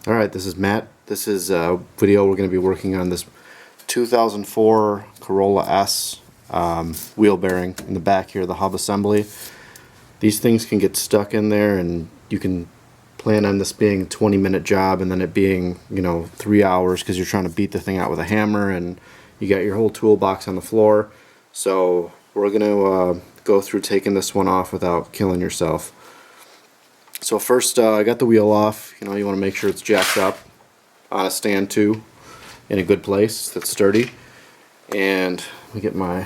Alright, this is Matt. This is a video we're going to be working on this 2004 Corolla S wheel bearing in the back here, the hub assembly. These things can get stuck in there, and you can plan on this being a 20-minute job and then it being, 3 hours because you're trying to beat the thing out with a hammer and you got your whole toolbox on the floor. So we're going to go through taking this one off without killing yourself. So first, I got the wheel off. You want to make sure it's jacked up on a stand too, in a good place that's sturdy. And let me get my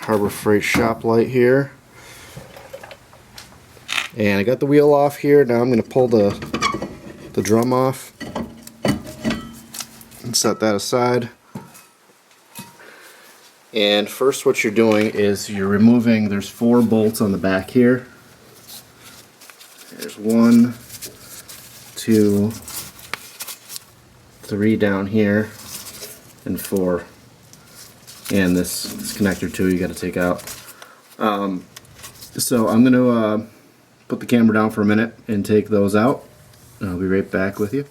Harbor Freight shop light here. And I got the wheel off here. Now I'm going to pull the drum off and set that aside. And first, what you're doing is you're removing. There's 4 bolts on the back here. There's 1, 2, 3 down here, and 4. And this connector too, you got to take out. So I'm going to put the camera down for a minute and take those out. And I'll be right back with you.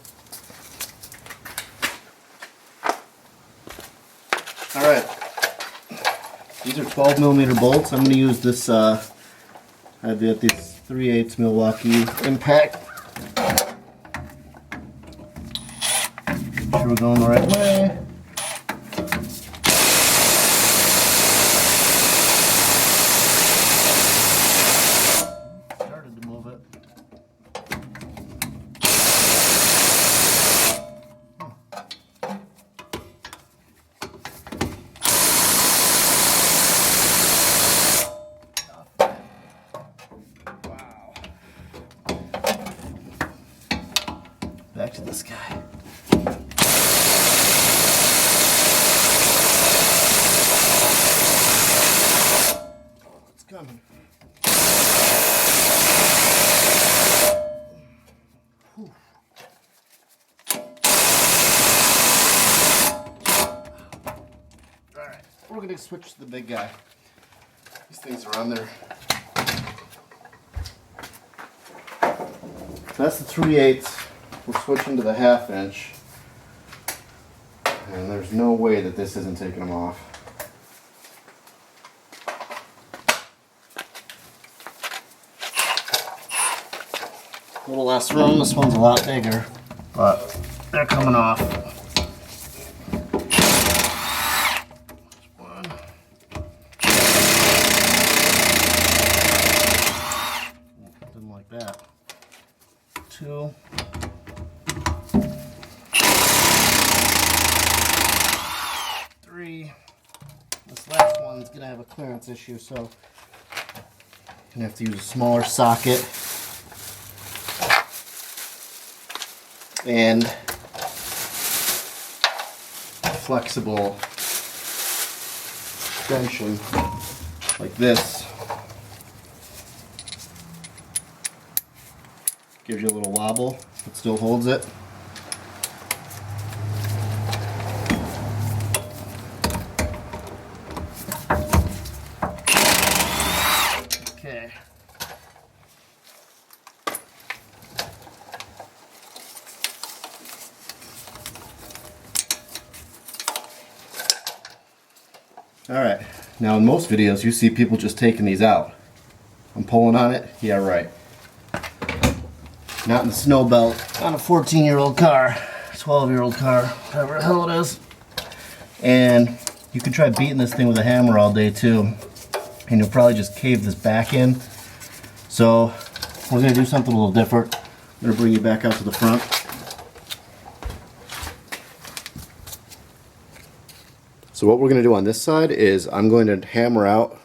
Alright, these are 12mm bolts. I'm going to use this, I've got these 3/8 Milwaukee impact. Make sure we're going the right way. Started to move it. Back to this guy. It's coming. Whew. Alright, we're going to switch to the big guy. These things are on there. That's the 3/8. We're switching to the 1/2 inch, and there's no way that this isn't taking them off. A little less room, this one's a lot bigger, but they're coming off. One. Didn't like that. 2. 3. This last one's going to have a clearance issue, so I'm going to have to use a smaller socket and a flexible extension like this. Gives you a little wobble, but still holds it. Okay. Alright, now in most videos you see people just taking these out. I'm pulling on it? Yeah, right. Not in the snow belt, on a 14-year-old car, 12-year-old car, whatever the hell it is. And you can try beating this thing with a hammer all day too, and you'll probably just cave this back in. So we're going to do something a little different. I'm going to bring you back out to the front. So what we're going to do on this side is I'm going to hammer out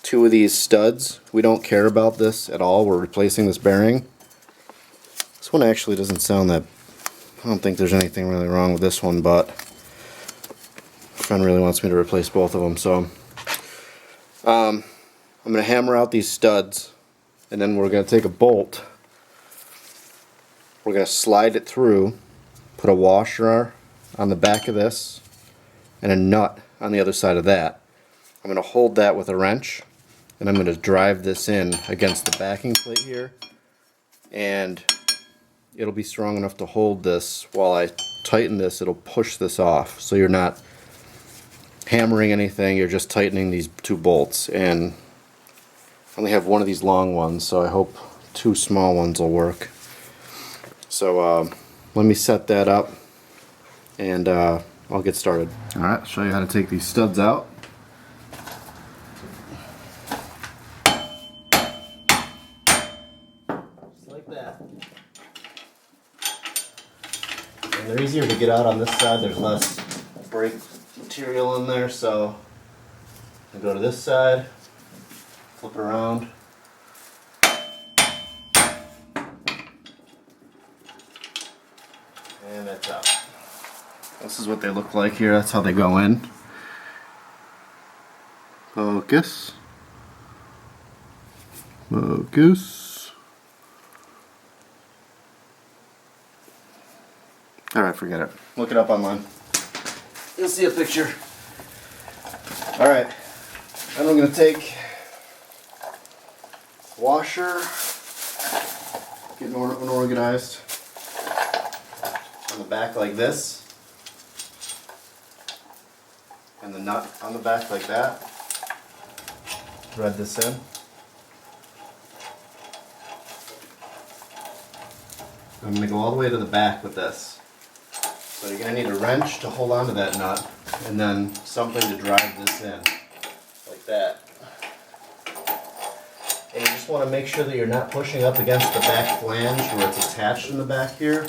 2 of these studs. We don't care about this at all. We're replacing this bearing. This one actually doesn't sound that... I don't think there's anything really wrong with this one, but my friend really wants me to replace both of them. So I'm going to hammer out these studs, and then we're going to take a bolt. We're going to slide it through, put a washer on the back of this, and a nut on the other side of that. I'm going to hold that with a wrench, and I'm going to drive this in against the backing plate here, and it'll be strong enough to hold this. While I tighten this, it'll push this off. So you're not hammering anything, you're just tightening these two bolts. And I only have one of these long ones, so I hope two small ones will work. So let me set that up and I'll get started. Alright, I'll show you how to take these studs out. Just like that. And they're easier to get out on this side, there's less brake material in there, so I go to this side, flip it around. And that's out. This is what they look like here. That's how they go in. Focus. Focus. Alright, forget it. Look it up online. You'll see a picture. Alright. Then I'm going to take washer, get it unorganized, on the back like this, and the nut on the back like that. Thread this in. I'm going to go all the way to the back with this. So you're going to need a wrench to hold on to that nut, and then something to drive this in, like that. And you just want to make sure that you're not pushing up against the back flange where it's attached in the back here,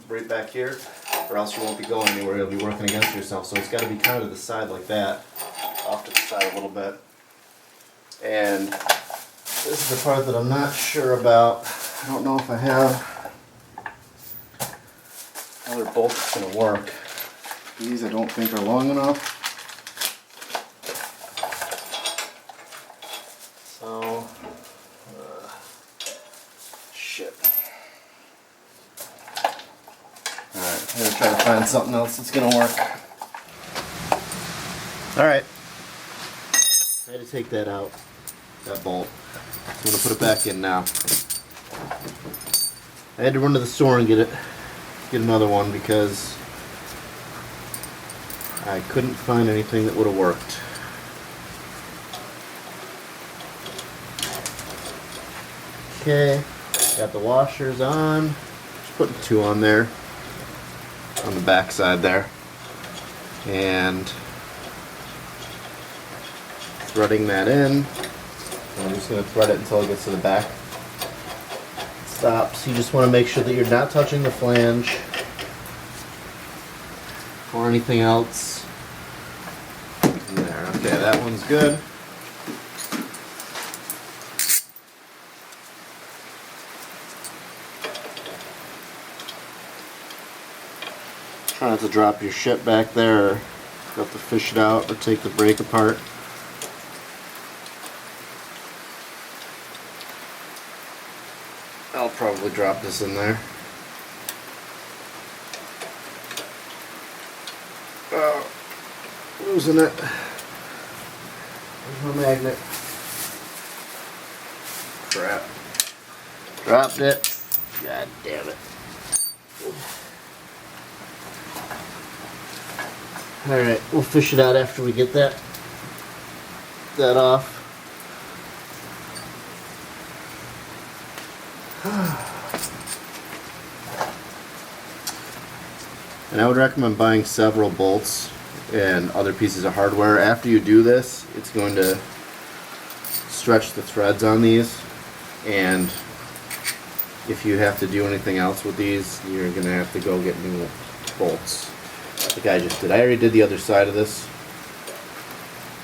right back here, or else you won't be going anywhere, you'll be working against yourself. So it's got to be kind of to the side like that, off to the side a little bit. And this is the part that I'm not sure about. I don't know if I have other bolts that's going to work. These I don't think are long enough. So, shit. Alright, I'm going to try to find something else that's going to work. Alright. I had to take that out, that bolt. I'm going to put it back in now. I had to run to the store and get another one because I couldn't find anything that would have worked. Okay, got the washers on. Just putting two on there, on the back side there, and threading that in. I'm just going to thread it until it gets to the back. Stops. You just want to make sure that you're not touching the flange or anything else. There. Okay, that one's good. Try not to drop your shit back there, or you have to fish it out or take the brake apart. I'll probably drop this in there. Oh, losing it. There's my magnet. Crap. Dropped it. God damn it. Alright, we'll fish it out after we get that off. And I would recommend buying several bolts and other pieces of hardware. After you do this, it's going to stretch the threads on these, and if you have to do anything else with these, you're going to have to go get new bolts. Like I just did. I already did the other side of this.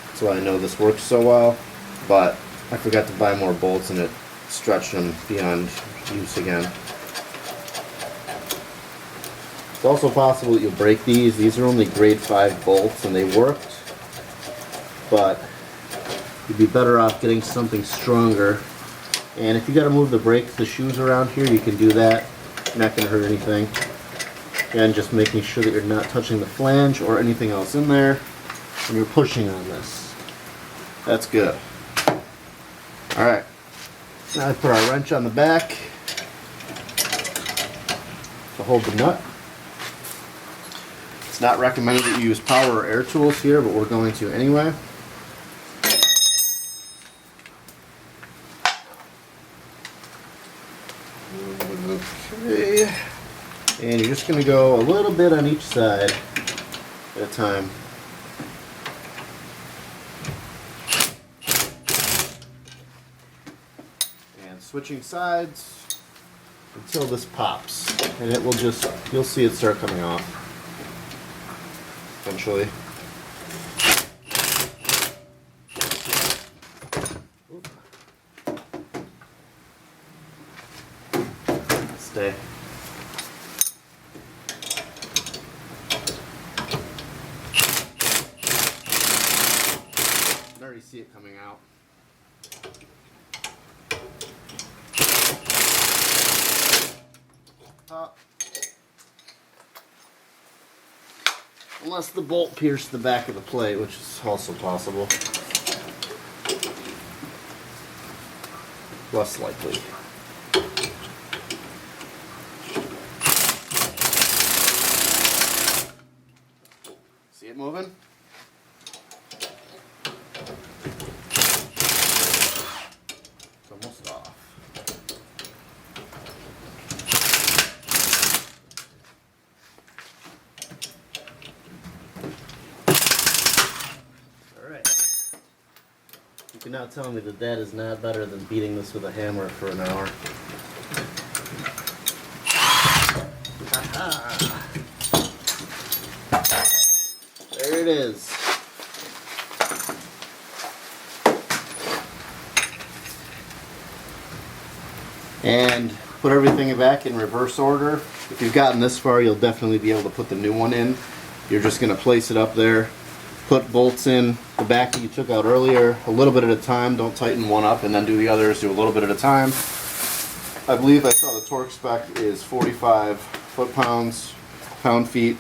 That's why I know this works so well, but I forgot to buy more bolts and it stretched them beyond use again. It's also possible that you'll break these. These are only grade 5 bolts and they worked, but you'd be better off getting something stronger. And if you got to move the shoes around here, you can do that. You're not going to hurt anything. Again, just making sure that you're not touching the flange or anything else in there when you're pushing on this. That's good. Alright, now I put our wrench on the back. to hold the nut. It's not recommended that you use power or air tools here, but we're going to anyway. Okay. And you're just going to go a little bit on each side at a time. And switching sides until this pops. And it will just, you'll see it start coming off eventually. Stay. I can already see it coming out. Pop. Unless the bolt pierced the back of the plate, which is also possible. Less likely. See it moving? It's almost off. You can now tell me that that is not better than beating this with a hammer for an hour. Aha. There it is. And put everything back in reverse order. If you've gotten this far, you'll definitely be able to put the new one in. You're just going to place it up there. Put bolts in the back that you took out earlier, a little bit at a time. Don't tighten one up and then do the others. Do a little bit at a time. I believe I saw the torque spec is 45 foot-pounds, pound-feet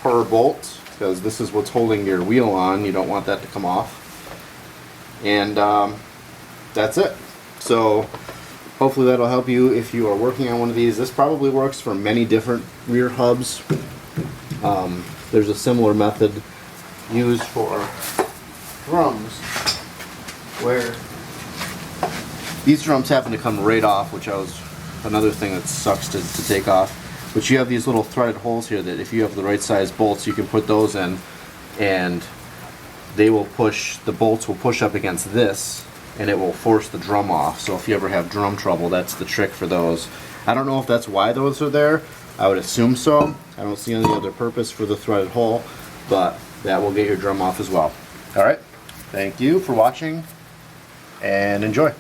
per bolt, because this is what's holding your wheel on. You don't want that to come off. And that's it. So hopefully that'll help you if you are working on one of these. This probably works for many different rear hubs. There's a similar method used for drums where these drums happen to come right off, which was another thing that sucks to take off. But you have these little threaded holes here that if you have the right size bolts, you can put those in, and they will push, the bolts will push up against this and it will force the drum off. So if you ever have drum trouble, that's the trick for those. I don't know if that's why those are there. I would assume so. I don't see any other purpose for the threaded hole, but that will get your drum off as well. Alright, thank you for watching and enjoy.